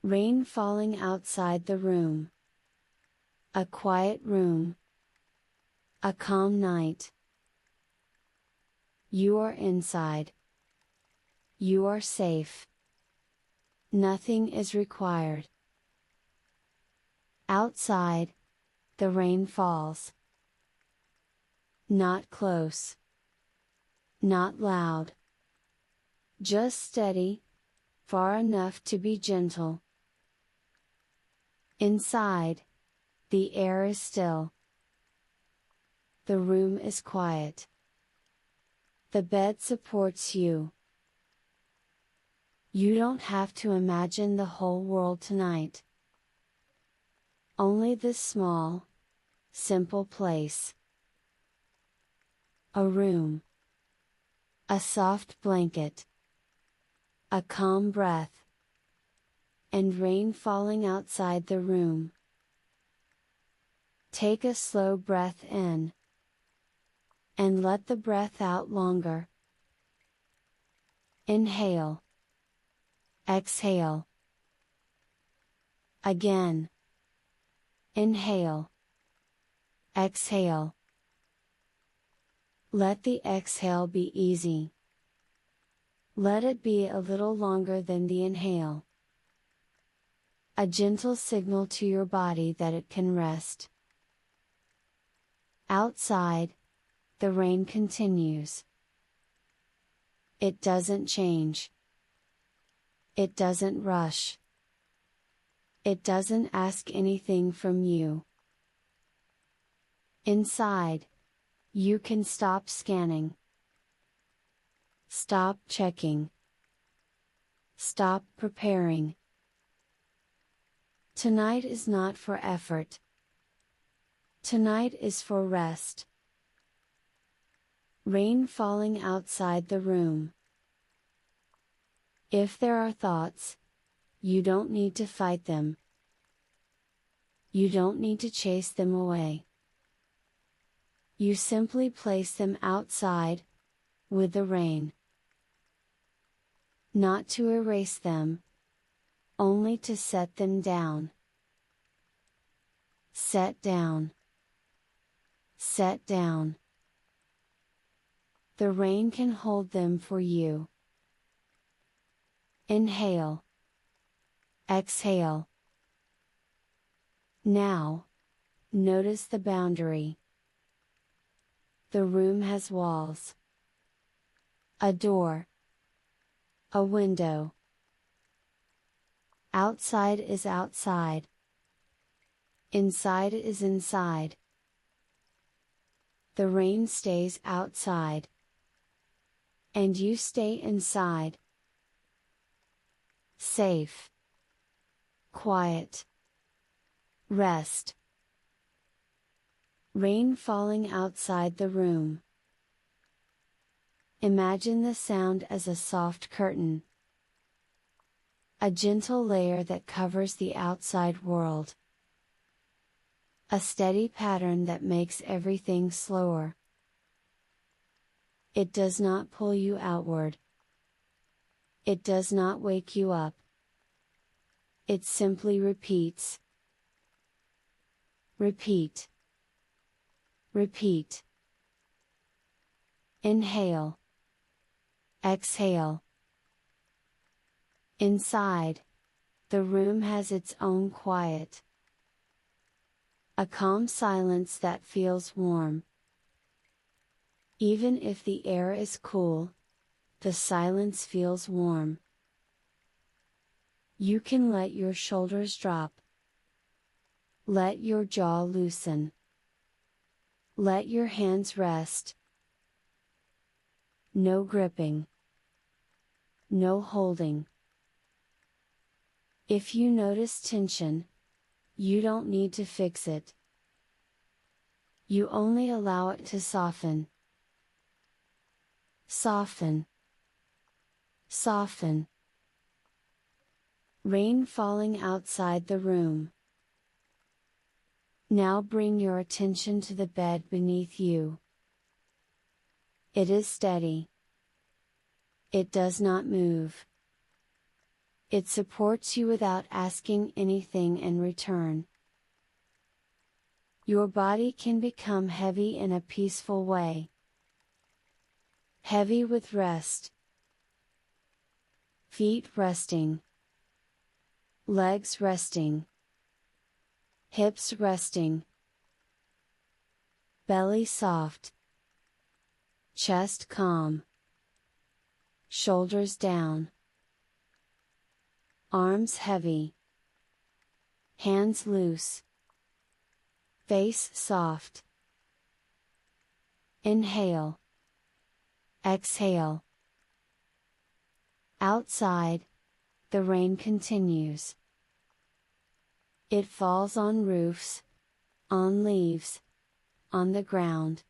Rain falling outside the room. A quiet room. A calm night. You are inside. You are safe. Nothing is required. Outside, the rain falls. Not close. Not loud. Just steady, far enough to be gentle. Inside, the air is still. The room is quiet. The bed supports you. You don't have to imagine the whole world tonight. Only this small, simple place. A room. A soft blanket. A calm breath. And rain falling outside the room. Take a slow breath in. And let the breath out longer. Inhale. Exhale. Again. Inhale. Exhale. Let the exhale be easy. Let it be a little longer than the inhale. A gentle signal to your body that it can rest. Outside, the rain continues. It doesn't change. It doesn't rush. It doesn't ask anything from you. Inside, you can stop scanning. Stop checking. Stop preparing. Tonight is not for effort. Tonight is for rest. Rain falling outside the room. If there are thoughts, you don't need to fight them. You don't need to chase them away. You simply place them outside, with the rain. Not to erase them, only to set them down. Set down. Set down. The rain can hold them for you. Inhale. Exhale. Now, notice the boundary. The room has walls. A door. A window. Outside is outside. Inside is inside. The rain stays outside. And you stay inside. Safe. Quiet. Rest. Rain falling outside the room. Imagine the sound as a soft curtain. A gentle layer that covers the outside world. A steady pattern that makes everything slower. It does not pull you outward. It does not wake you up. It simply repeats. Repeat. Repeat. Inhale. Exhale. Inside, the room has its own quiet. A calm silence that feels warm. Even if the air is cool, the silence feels warm. You can let your shoulders drop. Let your jaw loosen. Let your hands rest. No gripping. No holding. If you notice tension, you don't need to fix it. You only allow it to soften. Soften. Soften. Rain falling outside the room. Now bring your attention to the bed beneath you. It is steady. It does not move. It supports you without asking anything in return. Your body can become heavy in a peaceful way. Heavy with rest. Feet resting. Legs resting. Hips resting. Belly soft. Chest calm. Shoulders down. Arms heavy. Hands loose. Face soft. Inhale. Exhale. Outside, the rain continues. It falls on roofs, on leaves, on the ground.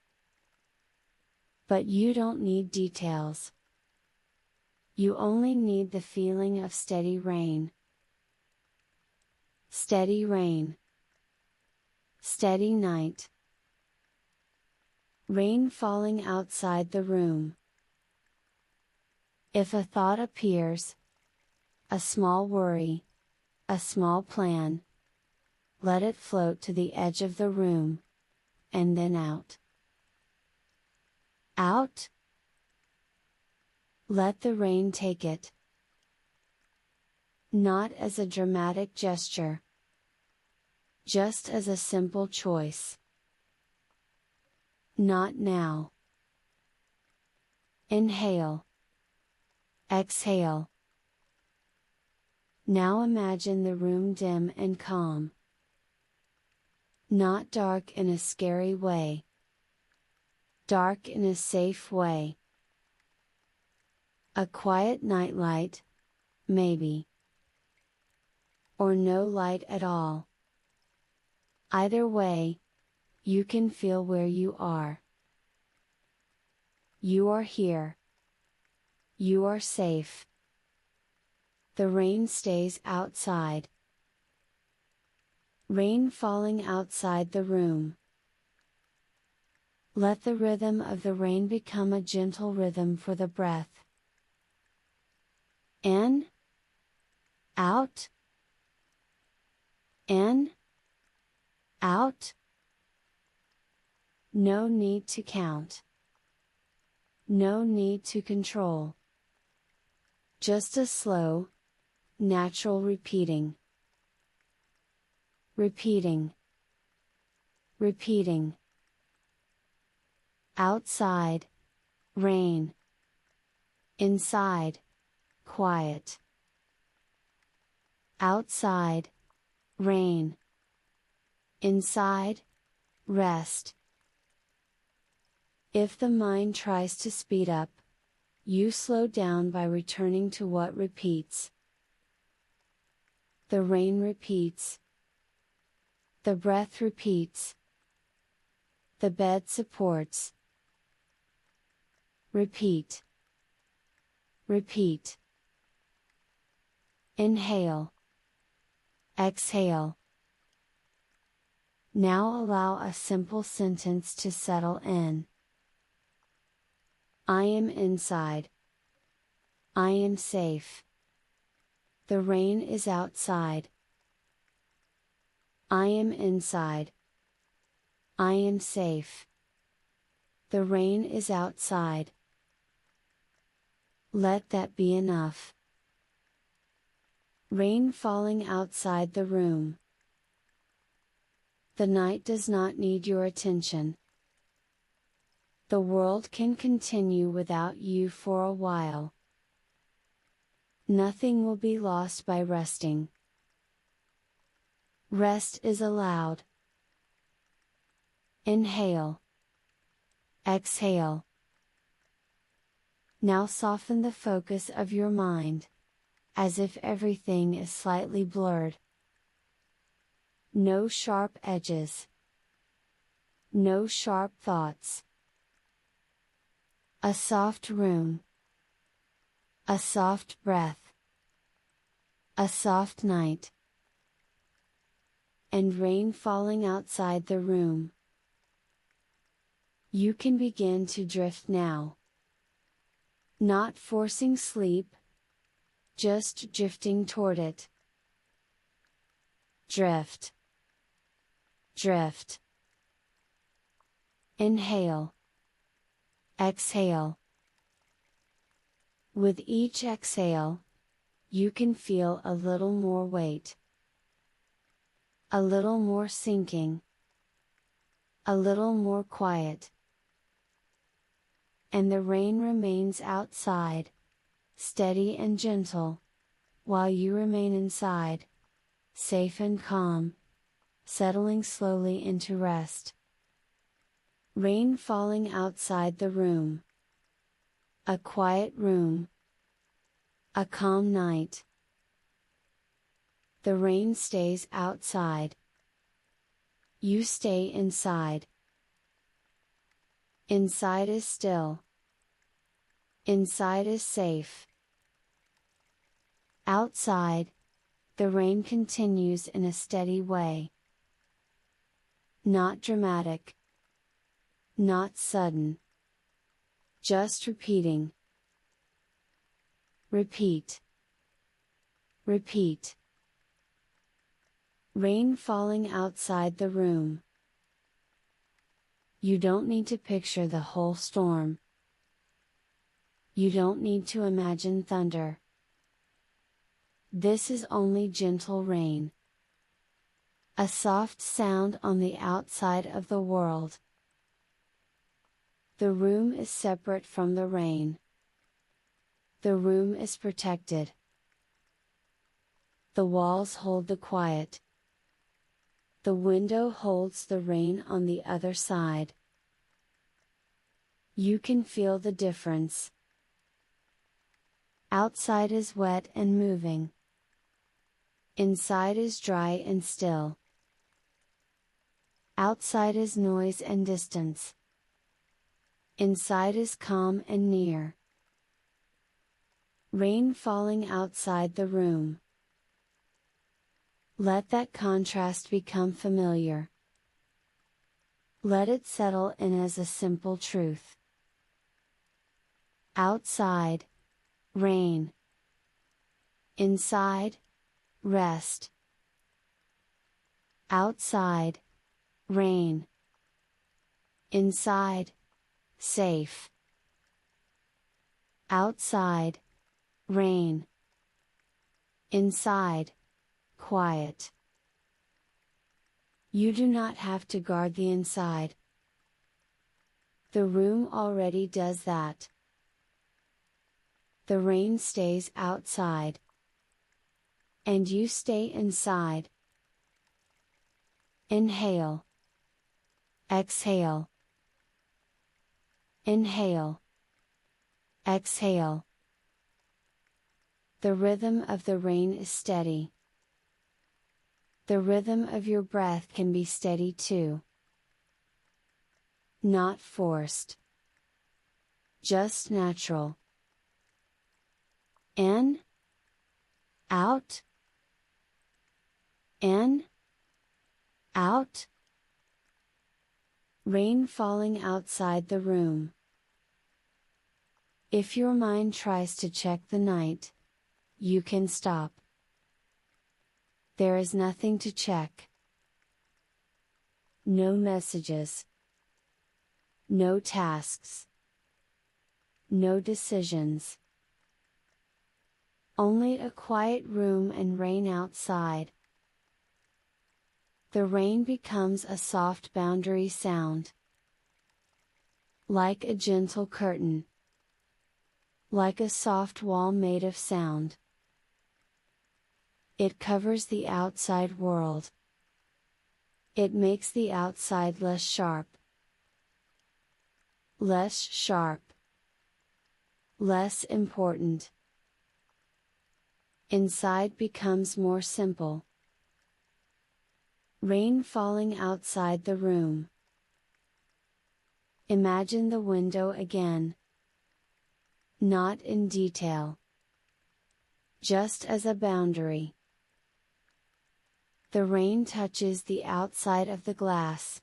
But you don't need details. You only need the feeling of steady rain. Steady rain. Steady night. Rain falling outside the room. If a thought appears, a small worry, a small plan, let it float to the edge of the room, and then out. Out? Let the rain take it. Not as a dramatic gesture. Just as a simple choice. Not now. Inhale. Exhale. Now imagine the room dim and calm. Not dark in a scary way. Dark in a safe way. A quiet nightlight, maybe. Or no light at all. Either way, you can feel where you are. You are here. You are safe. The rain stays outside. Rain falling outside the room. Let the rhythm of the rain become a gentle rhythm for the breath. In. Out. In. Out. No need to count. No need to control. Just a slow, natural repeating. Repeating. Repeating. Outside, rain. Inside, quiet. Outside, rain. Inside, rest. If the mind tries to speed up, you slow down by returning to what repeats. The rain repeats. The breath repeats. The bed supports. Repeat. Repeat. Inhale. Exhale. Now allow a simple sentence to settle in. I am inside. I am safe. The rain is outside. I am inside. I am safe. The rain is outside. Let that be enough. Rain falling outside the room. The night does not need your attention. The world can continue without you for a while. Nothing will be lost by resting. Rest is allowed. Inhale. Exhale. Now soften the focus of your mind, as if everything is slightly blurred. No sharp edges. No sharp thoughts. A soft room. A soft breath. A soft night. And rain falling outside the room. You can begin to drift now. Not forcing sleep. just drifting toward it. Drift. Drift. Inhale. Exhale. With each exhale, you can feel a little more weight. A little more sinking. A little more quiet. And the rain remains outside, steady and gentle, while you remain inside, safe and calm, settling slowly into rest. Rain falling outside the room. A quiet room. A calm night. The rain stays outside. You stay inside. Inside is still. Inside is safe. Outside, the rain continues in a steady way. Not dramatic. Not sudden. Just repeating. Repeat. Repeat. Rain falling outside the room. You don't need to picture the whole storm. You don't need to imagine thunder. This is only gentle rain. A soft sound on the outside of the world. The room is separate from the rain. The room is protected. The walls hold the quiet. The window holds the rain on the other side. You can feel the difference. Outside is wet and moving. Inside is dry and still. Outside is noise and distance. Inside is calm and near. Rain falling outside the room. Let that contrast become familiar. Let it settle in as a simple truth. Outside, rain. Inside, rest. Outside, rain. Inside, safe. Outside, rain. Inside, quiet. You do not have to guard the inside. The room already does that. The rain stays outside. And you stay inside. Inhale. Exhale. Inhale. Exhale. The rhythm of the rain is steady. The rhythm of your breath can be steady too. Not forced. Just natural. In. Out. In. Out. Rain falling outside the room. If your mind tries to check the night, you can stop. There is nothing to check. No messages. No tasks. No decisions. Only a quiet room and rain outside. The rain becomes a soft boundary sound. Like a gentle curtain. Like a soft wall made of sound. It covers the outside world. It makes the outside less sharp. Less sharp. Less important. Inside becomes more simple. Rain falling outside the room. Imagine the window again. Not in detail. Just as a boundary. The rain touches the outside of the glass.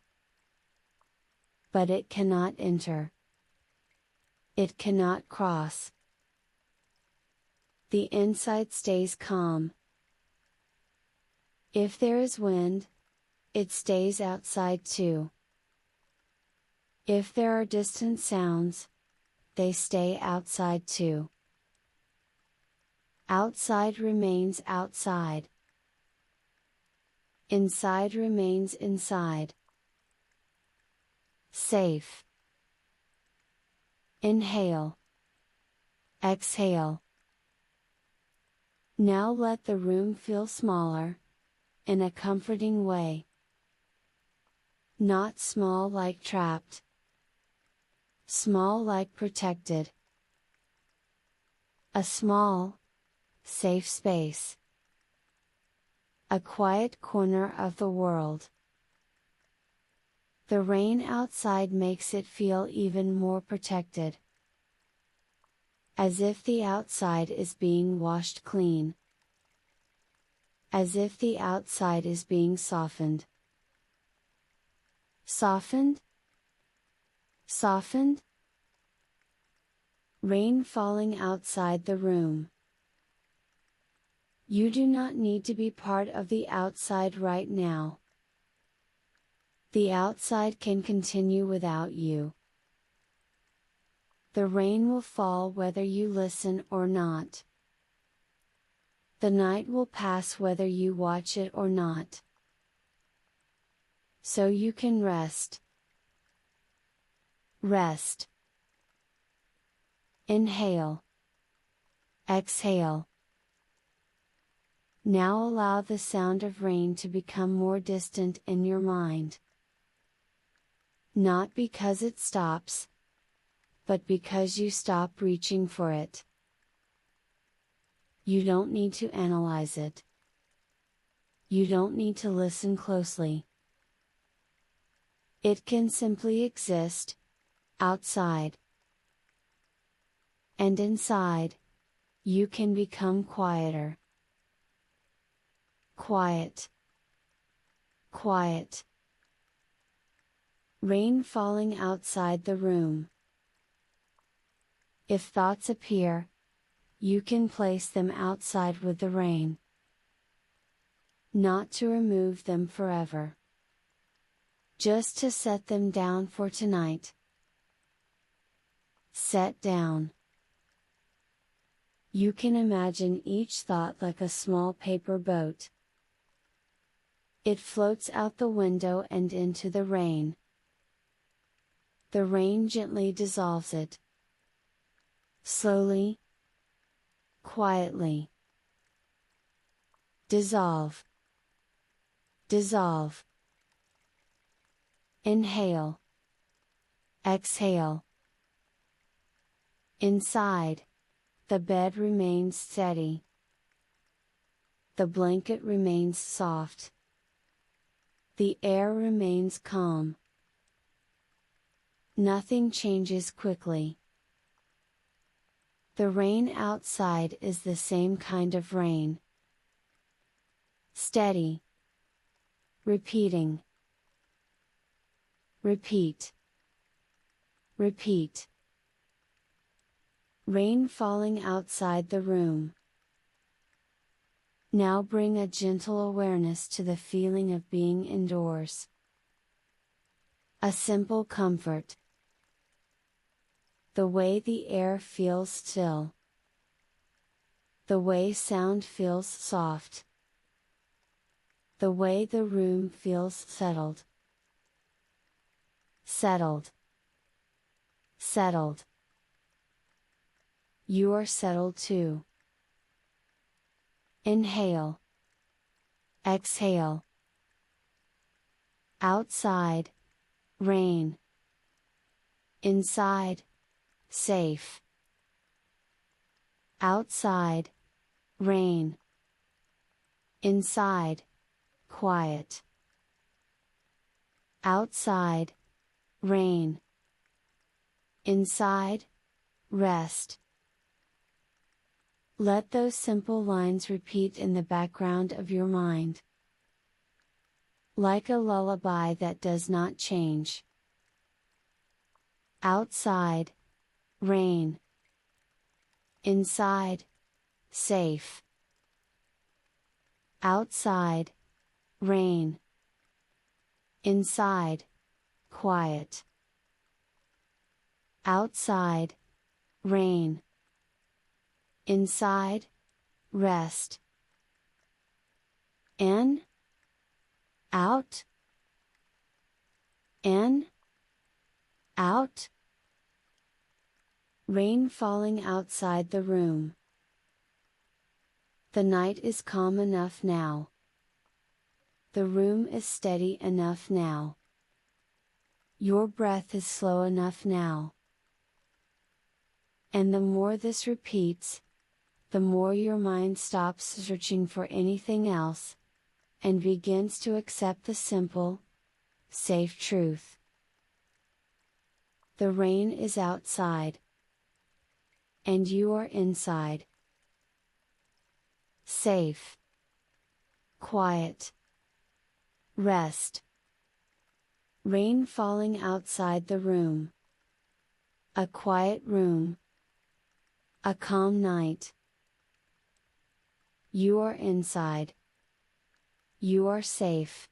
But it cannot enter. It cannot cross. the inside stays calm. If there is wind, it stays outside too. If there are distant sounds, they stay outside too. Outside remains outside. Inside remains inside. Safe. Inhale. Exhale. Now let the room feel smaller, in a comforting way. Not small like trapped. Small like protected. A small, safe space. A quiet corner of the world. The rain outside makes it feel even more protected. As if the outside is being washed clean. As if the outside is being softened. Softened? Softened? Rain falling outside the room. You do not need to be part of the outside right now. The outside can continue without you. The rain will fall whether you listen or not. The night will pass whether you watch it or not. So you can rest. Rest. Inhale. Exhale. Now allow the sound of rain to become more distant in your mind. Not because it stops, but because you stop reaching for it. You don't need to analyze it. You don't need to listen closely. It can simply exist, outside. And inside, you can become quieter. Quiet. Quiet. Rain falling outside the room. If thoughts appear, you can place them outside with the rain. Not to remove them forever. Just to set them down for tonight. Set down. You can imagine each thought like a small paper boat. It floats out the window and into the rain. The rain gently dissolves it. Slowly. Quietly. Dissolve. Dissolve. Inhale. Exhale. Inside, the bed remains steady. The blanket remains soft. The air remains calm. Nothing changes quickly. The rain outside is the same kind of rain. Steady. Repeating. Repeat. Repeat. Rain falling outside the room. Now bring a gentle awareness to the feeling of being indoors. A simple comfort. The way the air feels still. The way sound feels soft. The way the room feels settled. Settled. Settled. You are settled too. Inhale. Exhale. Outside, rain. Inside, safe. Outside, rain. Inside, quiet. Outside, rain. Inside, rest. Let those simple lines repeat in the background of your mind. Like a lullaby that does not change. Outside, rain. Inside, safe. Outside, rain. Inside, quiet. Outside, rain. Inside, rest. In, out. In, out. Rain falling outside the room. The night is calm enough now. The room is steady enough now. Your breath is slow enough now. And the more this repeats, the more your mind stops searching for anything else, and begins to accept the simple, safe truth. The rain is outside. And you are inside. Safe. Quiet. Rest. Rain falling outside the room. A quiet room. A calm night. You are inside. You are safe.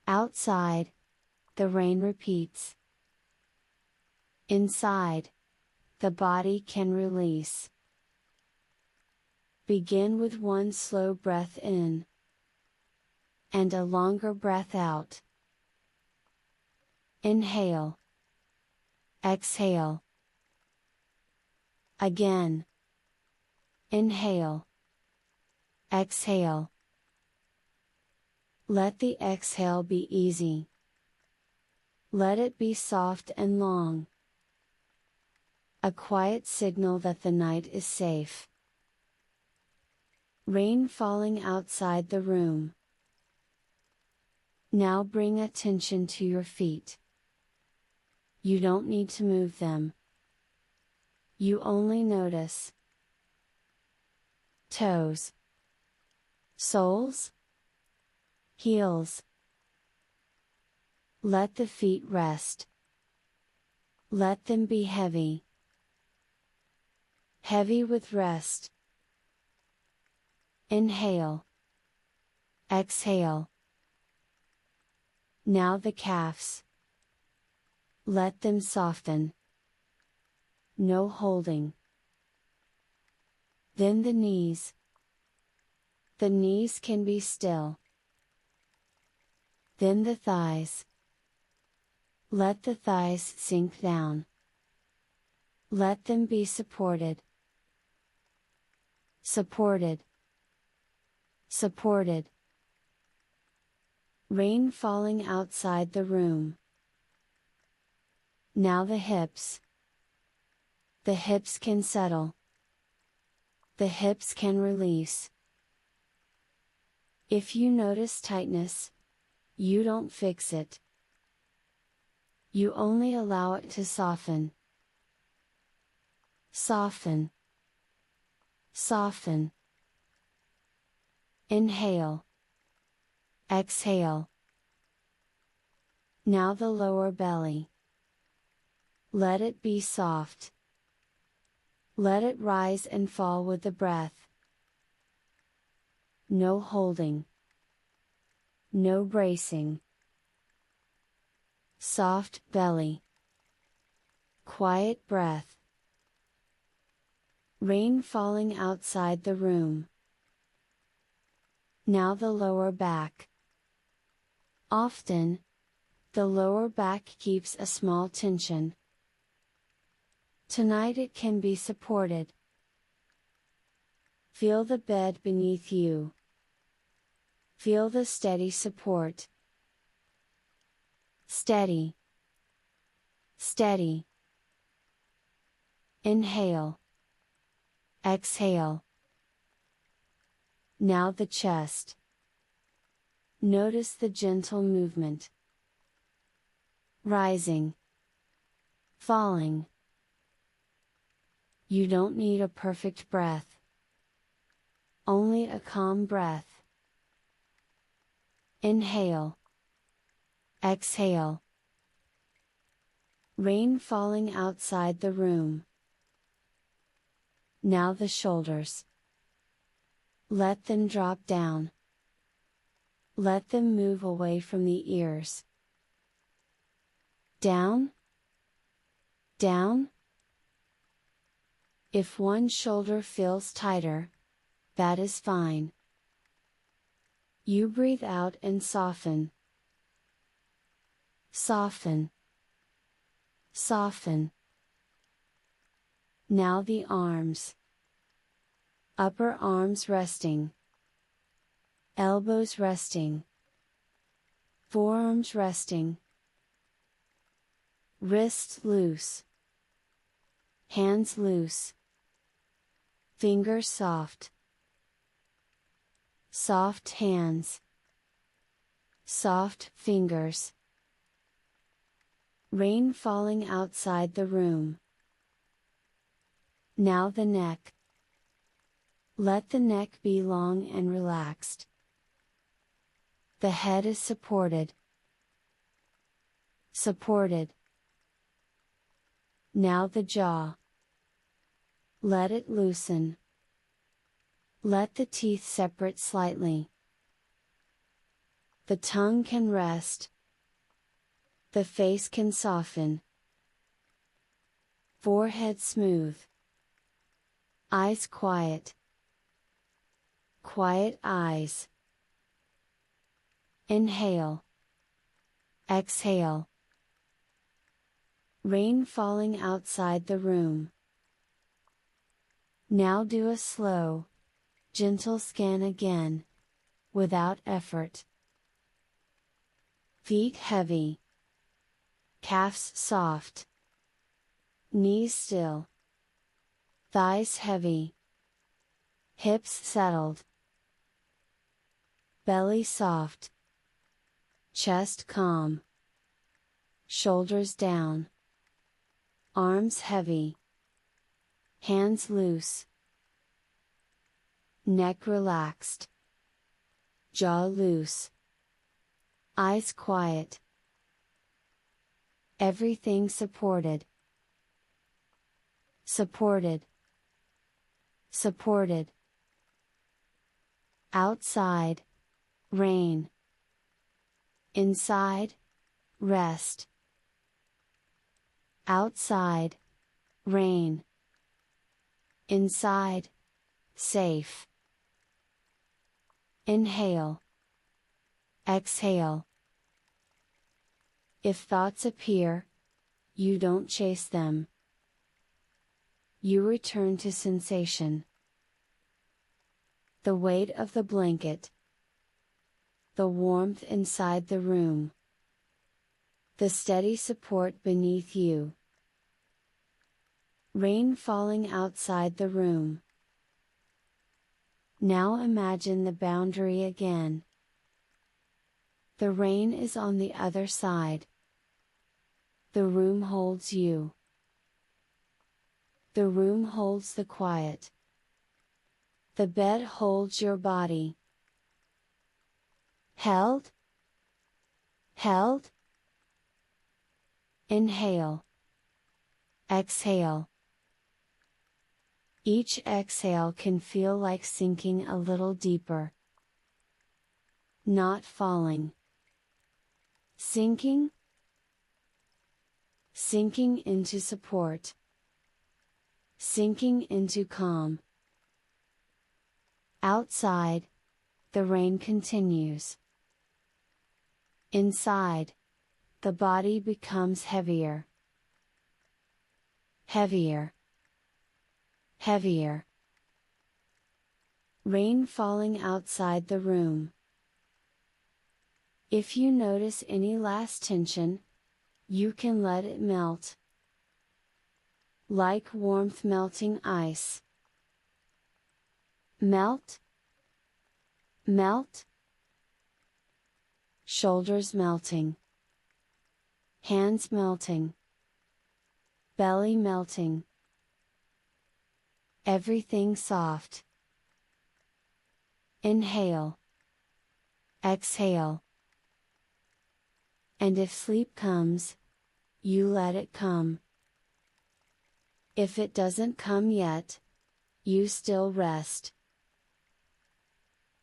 Outside, the rain repeats. Inside, the body can release. Begin with one slow breath in. And a longer breath out. Inhale. Exhale. Again. Inhale. Exhale. Let the exhale be easy. Let it be soft and long. A quiet signal that the night is safe. Rain falling outside the room. Now bring attention to your feet. You don't need to move them. You only notice toes, soles, heels. Let the feet rest. Let them be heavy. Heavy with rest. Inhale. Exhale. Now the calves. Let them soften. No holding. Then the knees. The knees can be still. Then the thighs. Let the thighs sink down. Let them be supported. Supported. Supported. Rain falling outside the room. Now the hips. The hips can settle. The hips can release. If you notice tightness, you don't fix it. You only allow it to soften. Soften. Soften. Inhale. Exhale. Now the lower belly. Let it be soft. Let it rise and fall with the breath. No holding. No bracing. Soft belly. Quiet breath. Rain falling outside the room. Now the lower back. Often, the lower back keeps a small tension. Tonight it can be supported. Feel the bed beneath you. Feel the steady support. Steady. Steady. Inhale. Exhale. Now the chest. Notice the gentle movement. Rising. Falling. You don't need a perfect breath. Only a calm breath. Inhale. Exhale. Rain falling outside the room. Now the shoulders. Let them drop down. Let them move away from the ears. Down. Down. If one shoulder feels tighter, that is fine. You breathe out and soften. Soften. Soften. Now the arms. Upper arms resting. Elbows resting. Forearms resting. Wrists loose. Hands loose. Fingers soft. Soft hands. Soft fingers. Rain falling outside the room. Now the neck. Let the neck be long and relaxed. The head is supported. Supported. Now the jaw. Let it loosen. Let the teeth separate slightly. The tongue can rest. The face can soften. Forehead smooth. Eyes quiet. Quiet eyes. Inhale. Exhale. Rain falling outside the room. Now do a slow, gentle scan again, without effort. Feet heavy. Calves soft. Knees still. Thighs heavy. Hips settled. Belly soft. Chest calm. Shoulders down. Arms heavy. Hands loose. Neck relaxed. Jaw loose. Eyes quiet. Everything supported. Supported. Supported. Outside, rain. Inside, rest. Outside, rain. Inside, safe. Inhale. Exhale. If thoughts appear, you don't chase them. You return to sensation. The weight of the blanket. The warmth inside the room. The steady support beneath you. Rain falling outside the room. Now imagine the boundary again. The rain is on the other side. The room holds you. The room holds the quiet. The bed holds your body. Held? Held? Inhale. Exhale. Each exhale can feel like sinking a little deeper. Not falling. Sinking? Sinking into support. Sinking into calm. Outside, the rain continues. Inside, the body becomes heavier. Heavier. Heavier. Rain falling outside the room. If you notice any last tension, you can let it melt. Like warmth melting ice. Melt. Melt. Shoulders melting. Hands melting. Belly melting. Everything soft. Inhale. Exhale. And if sleep comes, you let it come. If it doesn't come yet, you still rest.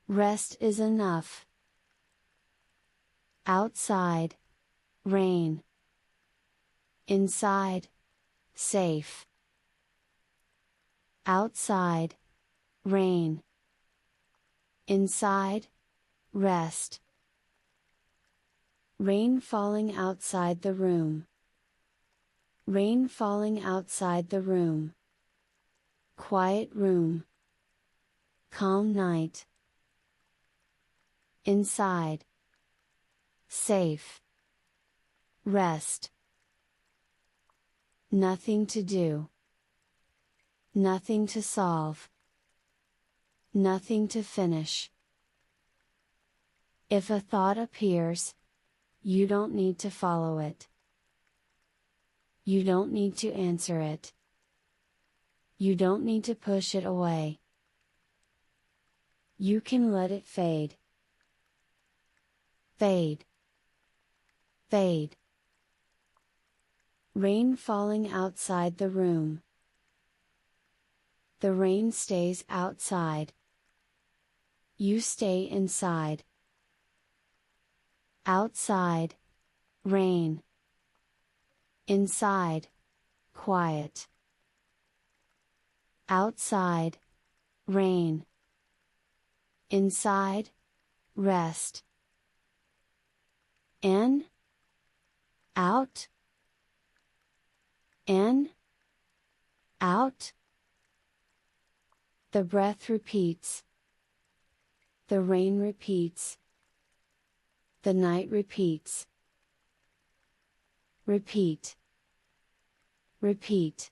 Rest is enough. Outside, rain. Inside, safe. Outside, rain. Inside, rest. Rain falling outside the room. Rain falling outside the room. Quiet room. Calm night. Inside. Safe. Rest. Nothing to do. Nothing to solve. Nothing to finish. If a thought appears, you don't need to follow it. You don't need to answer it. You don't need to push it away. You can let it fade. Fade. Fade. Rain falling outside the room. The rain stays outside. You stay inside. Outside, rain. Inside, quiet. Outside, rain. Inside, rest. In, out. In, out. The breath repeats. The rain repeats. The night repeats. Repeat. Repeat.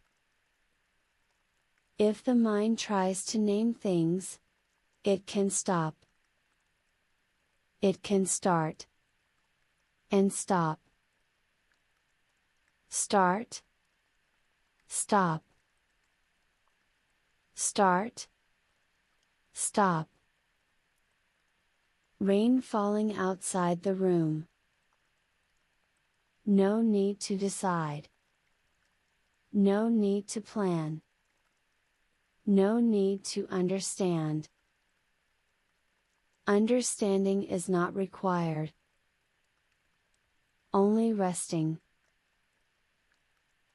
If the mind tries to name things, it can stop. It can start. And stop. Start. Stop. Start. Stop. Rain falling outside the room. No need to decide. No need to plan. No need to understand. Understanding is not required. Only resting.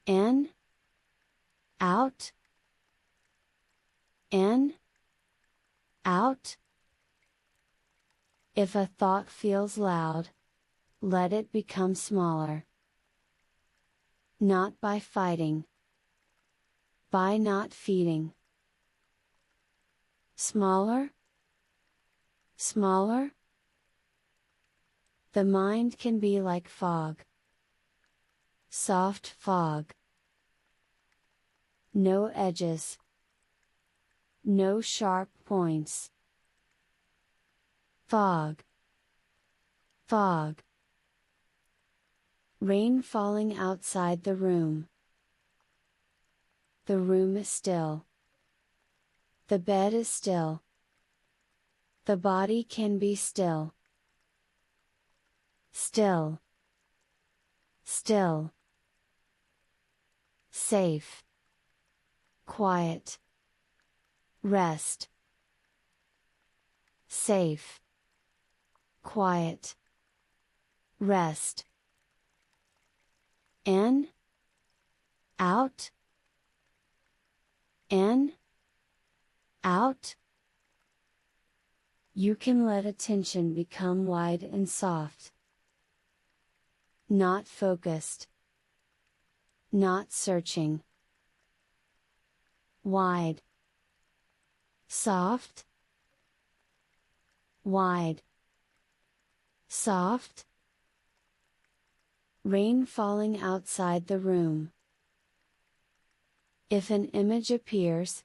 In. Out. In. Out. If a thought feels loud, let it become smaller. Not by fighting. By not feeding. Smaller? Smaller? The mind can be like fog. Soft fog. No edges. No sharp points. Fog. Fog. Rain falling outside the room. The room is still. The bed is still. The body can be still. Still. Still. Safe. Quiet. Rest. Safe. Quiet. Rest. In. Out. In. Out. You can let attention become wide and soft. Not focused. Not searching. Wide. Soft. Wide. Soft. Rain falling outside the room. If an image appears,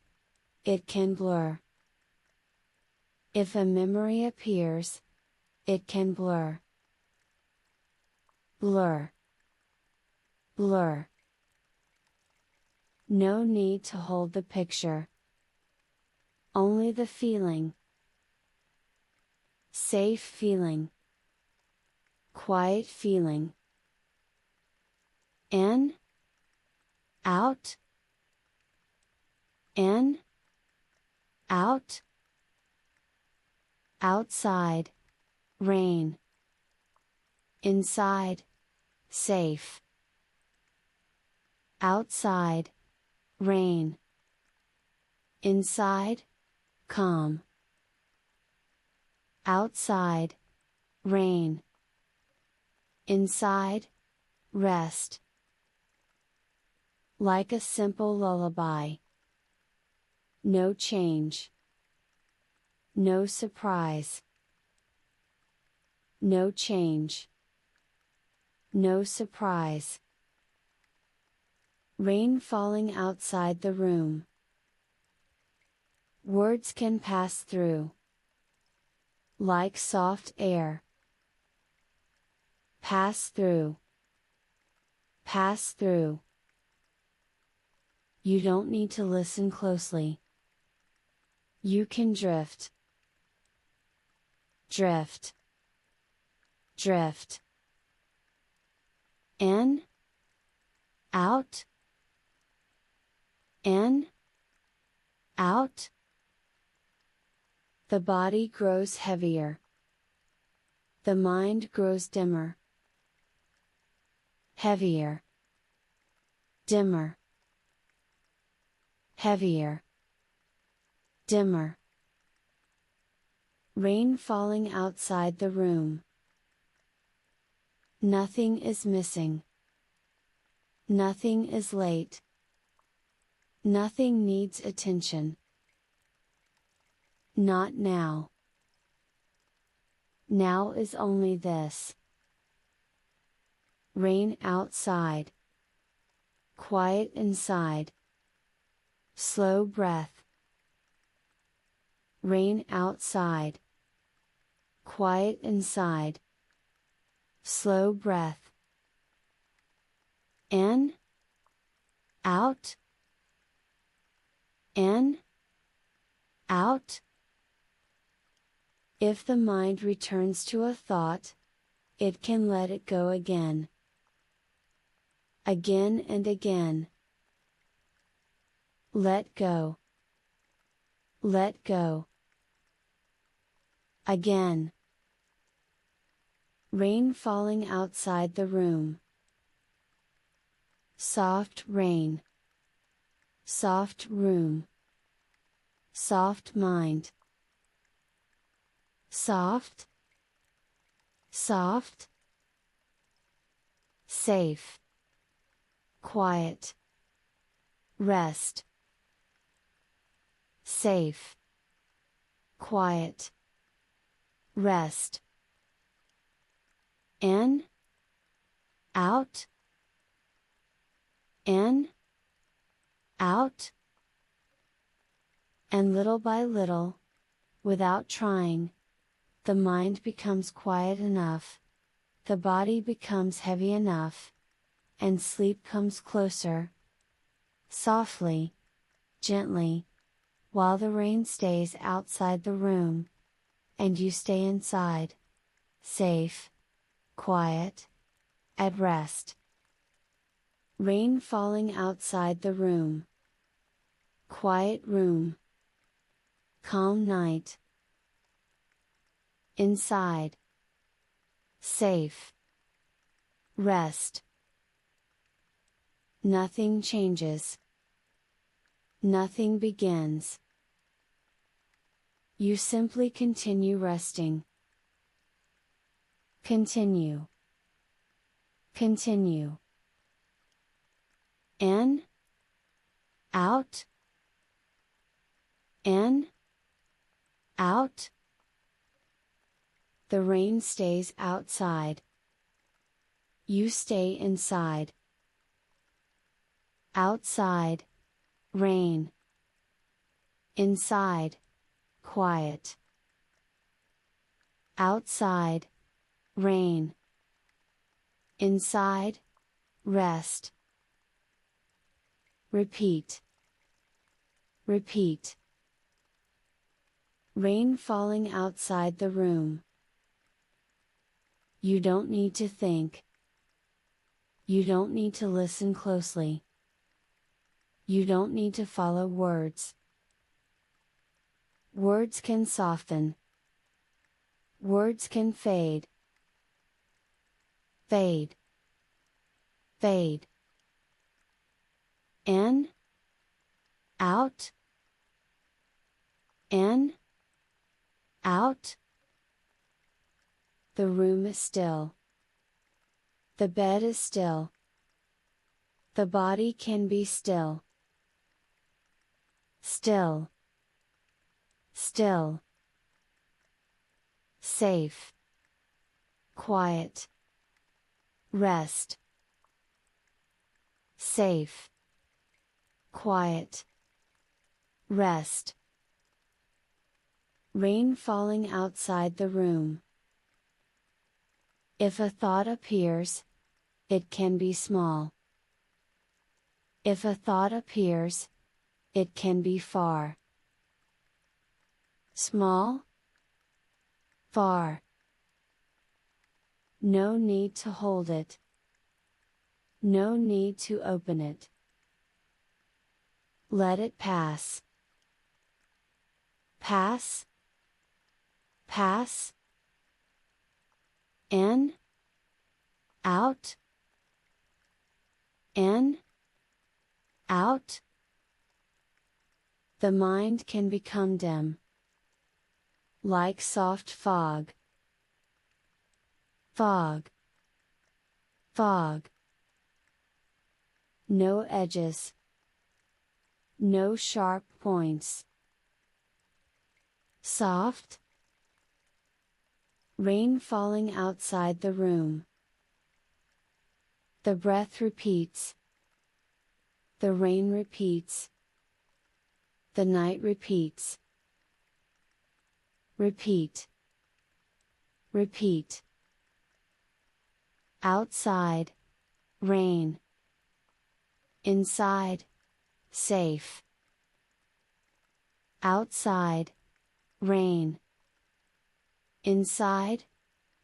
it can blur. If a memory appears, it can blur. Blur. Blur. No need to hold the picture. Only the feeling. Safe feeling. Quiet feeling. In. Out. In. Out. Outside. Rain. Inside. Safe. Outside. Rain. Inside. Calm. Outside. Rain. Inside. Rest. Like a simple lullaby. No change. No surprise. No change. No surprise. Rain falling outside the room. Words can pass through. Like soft air. Pass through. Pass through. You don't need to listen closely. You can drift. Drift. Drift. In. Out. In. Out. The body grows heavier. The mind grows dimmer. Heavier. Dimmer. Heavier. Dimmer. Rain falling outside the room. Nothing is missing. Nothing is late. Nothing needs attention. Not now. Now is only this. Rain outside. Quiet inside. Slow breath. Rain outside. Quiet inside. Slow breath. In. Out. In. Out. If the mind returns to a thought, it can let it go again. Again and again. Let go. Let go. Again. Rain falling outside the room. Soft rain. Soft room. Soft mind. Soft. Soft. Safe. Quiet. Rest. Safe. Quiet. Rest. In. Out. In. Out. And little by little, without trying, the mind becomes quiet enough, the body becomes heavy enough, and sleep comes closer. Softly, gently, while the rain stays outside the room, and you stay inside, safe, quiet, at rest. Rain falling outside the room. Quiet room. Calm night. Inside. Safe. Rest. Nothing changes. Nothing begins. You simply continue resting. Continue. Continue. In. Out. In. Out. The rain stays outside. You stay inside. Outside. Rain. Inside. Quiet. Outside. Rain. Inside. Rest. Repeat. Repeat. Rain falling outside the room. You don't need to think. You don't need to listen closely. You don't need to follow words. Words can soften. Words can fade. Fade. Fade. In. Out. In. Out. The room is still. The bed is still. The body can be still. Still. Still. Safe. Quiet. Rest. Safe. Quiet. Rest. Rain falling outside the room. If a thought appears, it can be small. If a thought appears, it can be far. Small. Far. No need to hold it. No need to open it. Let it pass. Pass. Pass. In. Out. In. Out. The mind can become dim. Like soft fog. Fog. Fog. No edges. No sharp points. Soft. Rain falling outside the room. The breath repeats. The rain repeats. The night repeats. Repeat. Repeat. Outside. Rain. Inside. Safe. Outside. Rain. Inside.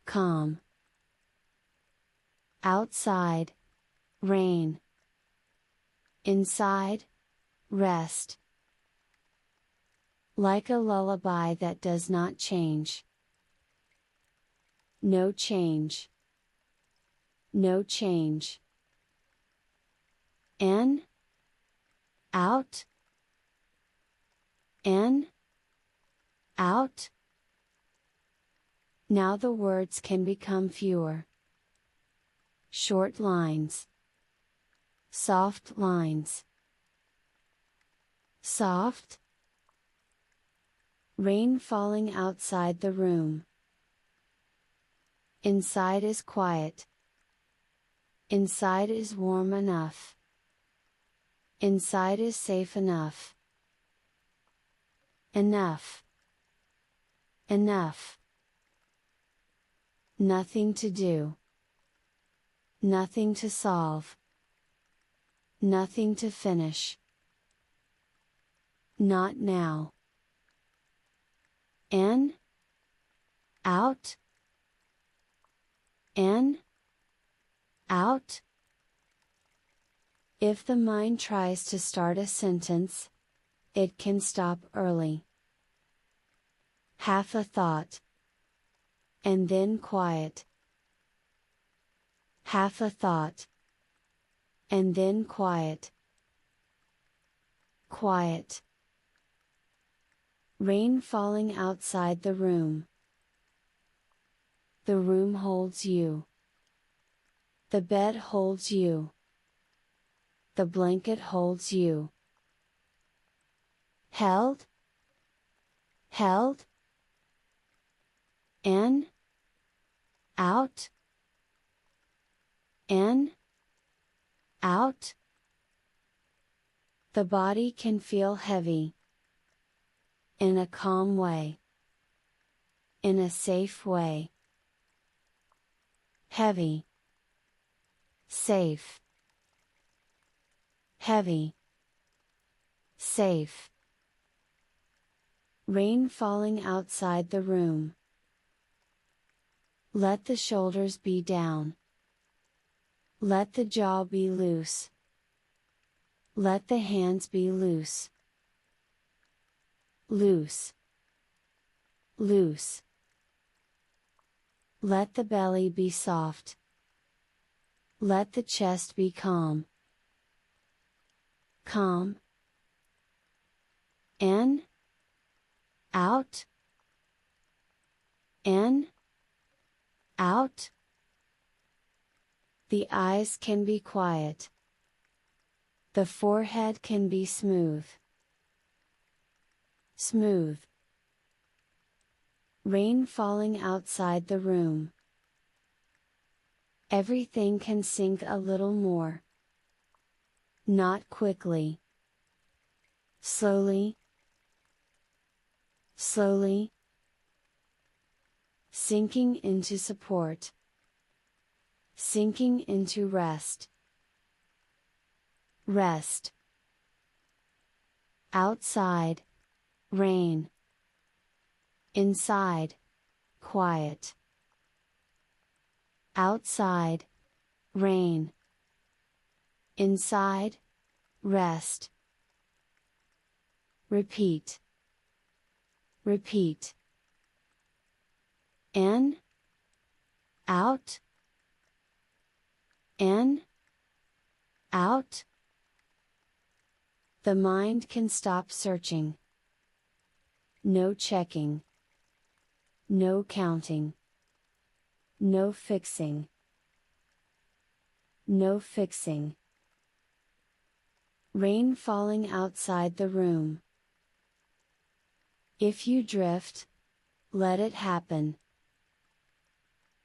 Calm. Outside. Rain. Inside. Rest. Like a lullaby that does not change. No change. No change. In. Out. In. Out. Now the words can become fewer. Short lines. Soft lines. Soft. Rain falling outside the room. Inside is quiet. Inside is warm enough. Inside is safe enough. Enough. Enough. Nothing to do. Nothing to solve. Nothing to finish. Not now. In. Out. In. Out. If the mind tries to start a sentence, it can stop early. Half a thought. And then quiet. Half a thought. And then quiet. Quiet. Rain falling outside the room. The room holds you. The bed holds you. The blanket holds you. Held. Held. In. Out. In. Out. The body can feel heavy. In a calm way. In a safe way. Heavy. Safe. Heavy. Safe. Rain falling outside the room. Let the shoulders be down. Let the jaw be loose. Let the hands be loose. Loose. loose. Let the belly be soft. Let the chest be calm. Calm. In. Out. In. Out. The eyes can be quiet. The forehead can be smooth. Smooth. Rain falling outside the room. Everything can sink a little more. Not quickly. Slowly. Slowly. Sinking into support. Sinking into rest. Rest. Outside. Rain. Inside. Quiet. Outside. Rain. Inside. Rest. Repeat. Repeat. In. Out. In. Out. The mind can stop searching. No checking. No counting. No fixing. No fixing. Rain falling outside the room. If you drift, let it happen.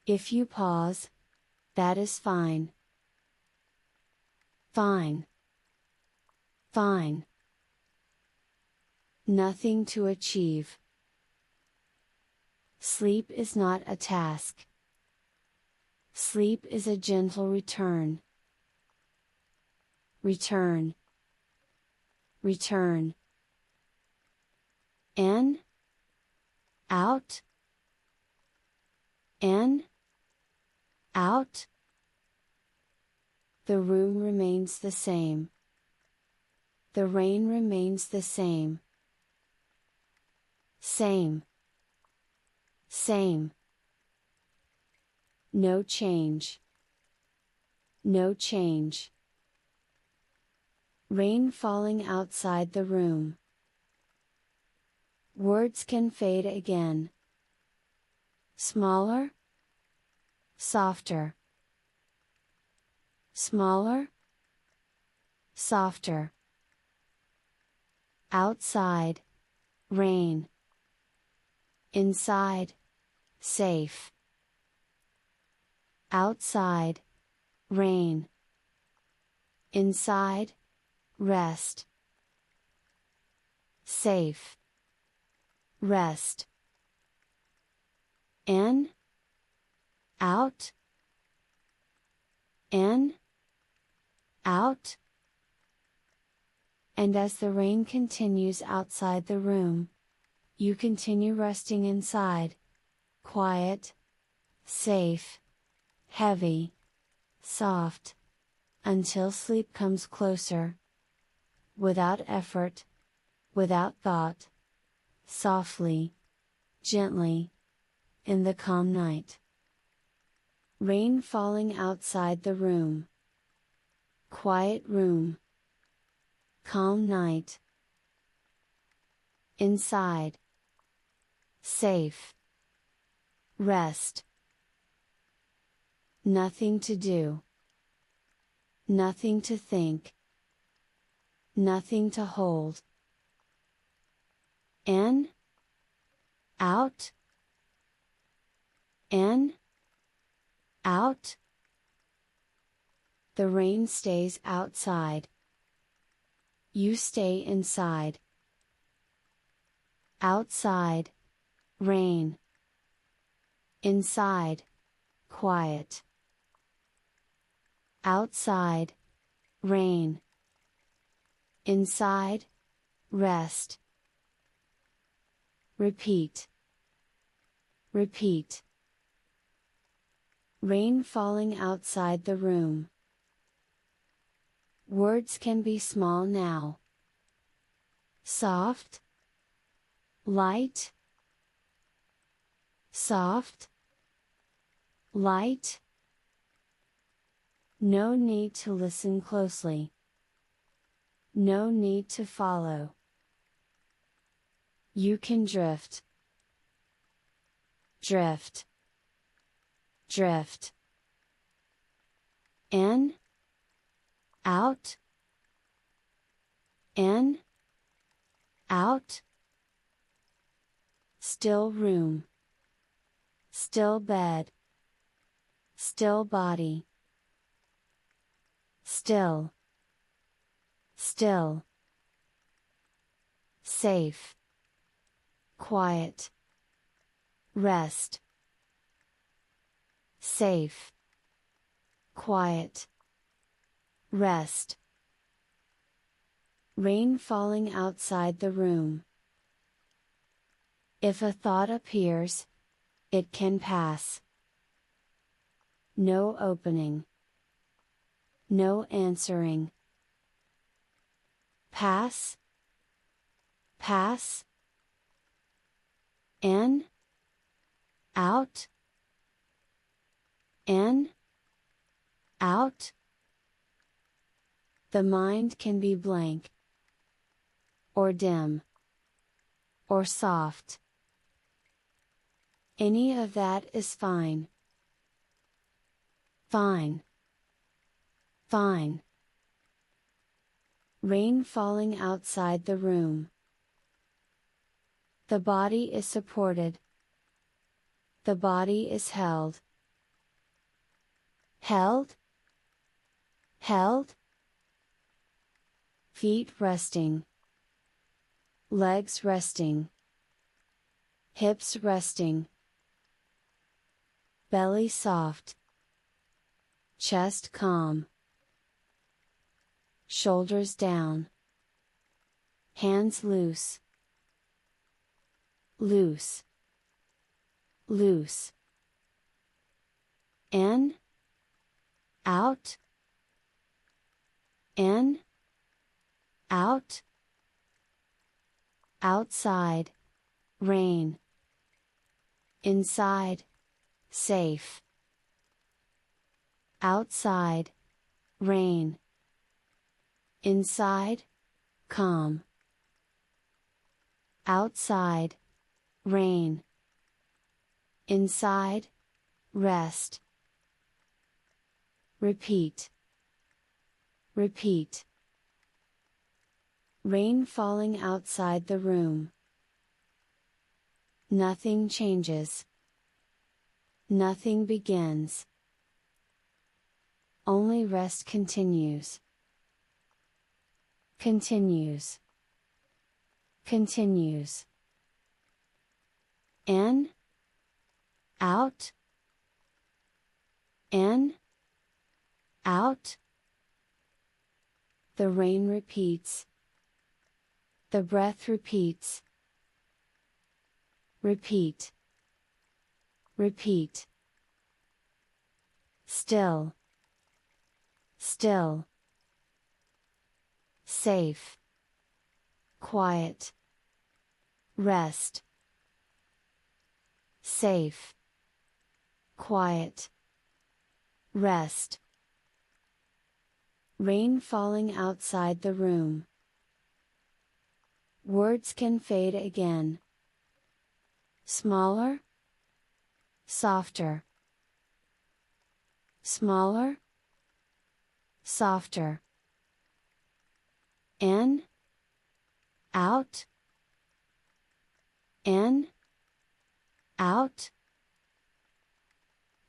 If you pause, that is fine. Fine. Fine. Nothing to achieve. Sleep is not a task. Sleep is a gentle return. Return. Return. In. Out. In. Out. The room remains the same. The rain remains the same. Same. Same. No change. No change. Rain falling outside the room. Words can fade again. Smaller. Softer. Smaller. Softer. Outside. Rain. Inside. Safe. Outside. Rain. Inside. Rest. Safe. Rest. In. Out. In. Out. And as the rain continues outside the room, you continue resting inside. Quiet. Safe. Heavy. Soft. Until sleep comes closer. Without effort. Without thought. Softly. Gently. In the calm night. Rain falling outside the room. Quiet room. Calm night. Inside. Safe. Rest. Nothing to do. Nothing to think. Nothing to hold. In. Out. In. Out. The rain stays outside. You stay inside. Outside. Rain. Inside. Quiet. Outside. Rain. Inside. Rest. Repeat. Repeat. Rain falling outside the room. Words can be small now. Soft. Light. soft, light. No need to listen closely. No need to follow. You can drift. Drift. Drift. In. Out. In. Out. Still room. Still bed. Still body. Still. Still. Safe. Quiet. Rest. Safe. Quiet. Rest. Rain falling outside the room. If a thought appears, it can pass. No opening. No answering. Pass. Pass. In. Out. In. Out. The mind can be blank, or dim, or soft. Any of that is fine. Fine. Fine. Rain falling outside the room. The body is supported. The body is held. Held? Held? Feet resting. Legs resting. Hips resting. Belly soft. Chest calm. Shoulders down. Hands loose. Loose. Loose. In. Out. In. Out. Outside. Rain. Inside. Safe. Outside. Rain. Inside. Calm. Outside. Rain. Inside. Rest. Repeat. Repeat. Rain falling outside the room. Nothing changes. Nothing begins. Only rest continues. Continues. Continues. In. Out. In. Out. The rain repeats. The breath repeats. Repeat. Repeat. Still. Still. Safe. Quiet. Rest. Safe. Quiet. Rest. Rain falling outside the room. Words can fade again. Smaller. Softer. Smaller. Softer. In. Out. In. Out.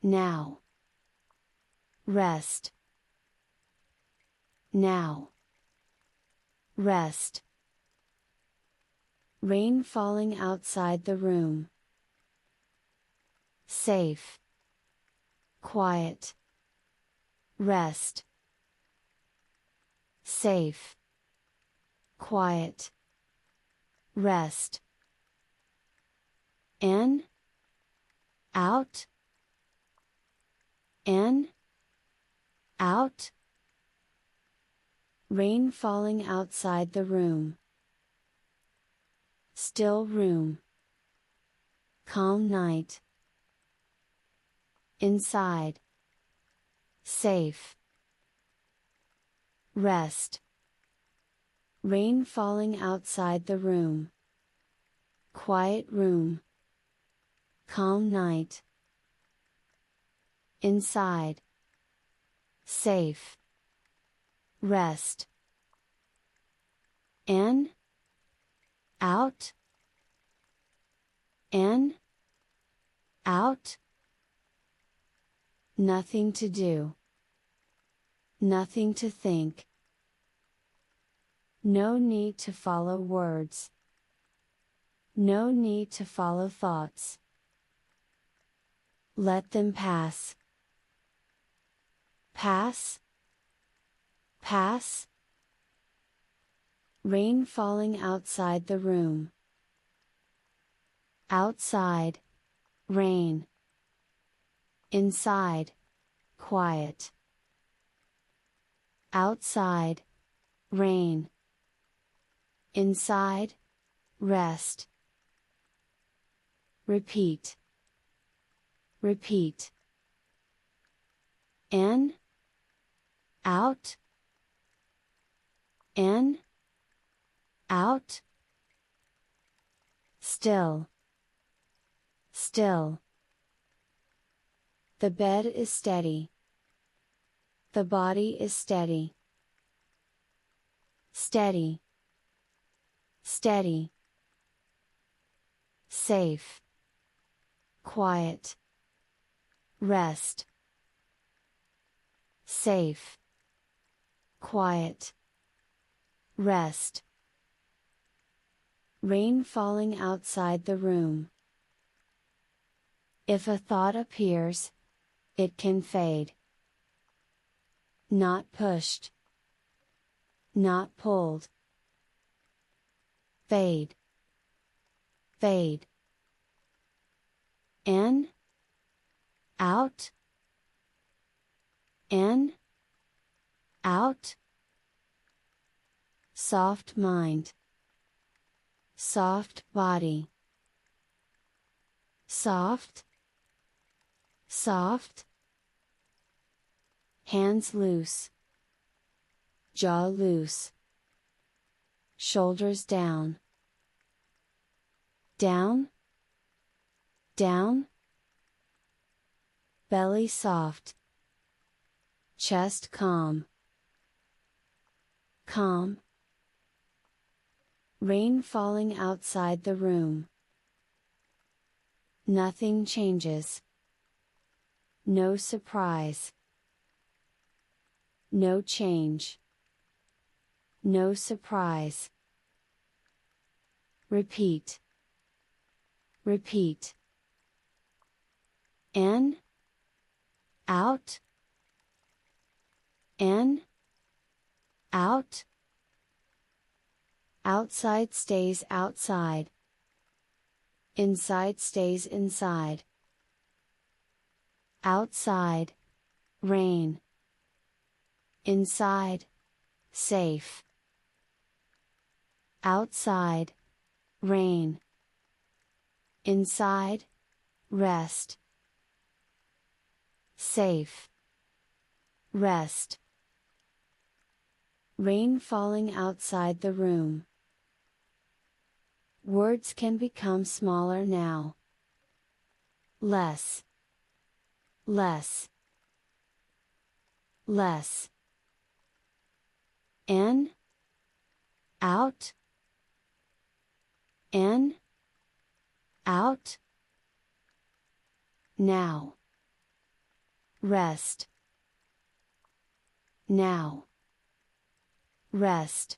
Now. Rest. Now. Rest. Rain falling outside the room. Safe. Quiet. Rest. Safe. Quiet. Rest. In. Out. In. Out. Rain falling outside the room. Still room. Calm night. inside, safe, rest, rain falling outside the room, quiet room, calm night, inside, safe, rest, in, out, in, out, nothing to do, nothing to think, no need to follow words, no need to follow thoughts, let them pass, pass, pass, rain falling outside the room, outside, rain, inside, quiet, outside, rain, inside, rest, repeat, repeat, in, out, in, out, still, still, the bed is steady, the body is steady, steady, steady, safe, quiet, rest, safe, quiet, rest, rain falling outside the room. If a thought appears, it can fade. Not pushed. Not pulled. Fade. Fade. In. Out. In. Out. Soft mind. Soft body. Soft. Soft. Hands loose. Jaw loose. Shoulders down. Down. Down. Belly soft. Chest calm. Calm. Rain falling outside the room. Nothing changes. No surprise. No change. No surprise. Repeat. Repeat. In. Out. In. Out. Outside stays outside. Inside stays inside. Outside, rain. Inside, safe. Outside, rain. Inside, rest. Safe. Rest. Rain falling outside the room. Words can become smaller now. Less. Less. Less. In. Out. In. Out. Now. Rest. Now. Rest.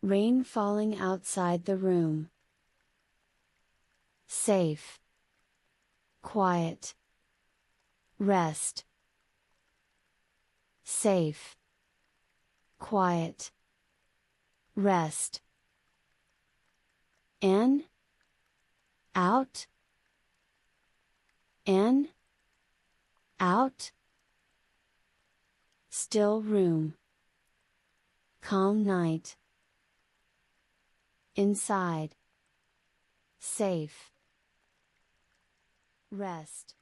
Rain falling outside the room. Safe. Quiet. Rest. Safe. Quiet. Rest. In. Out. In. Out. Still room. Calm night. Inside. Safe. Rest.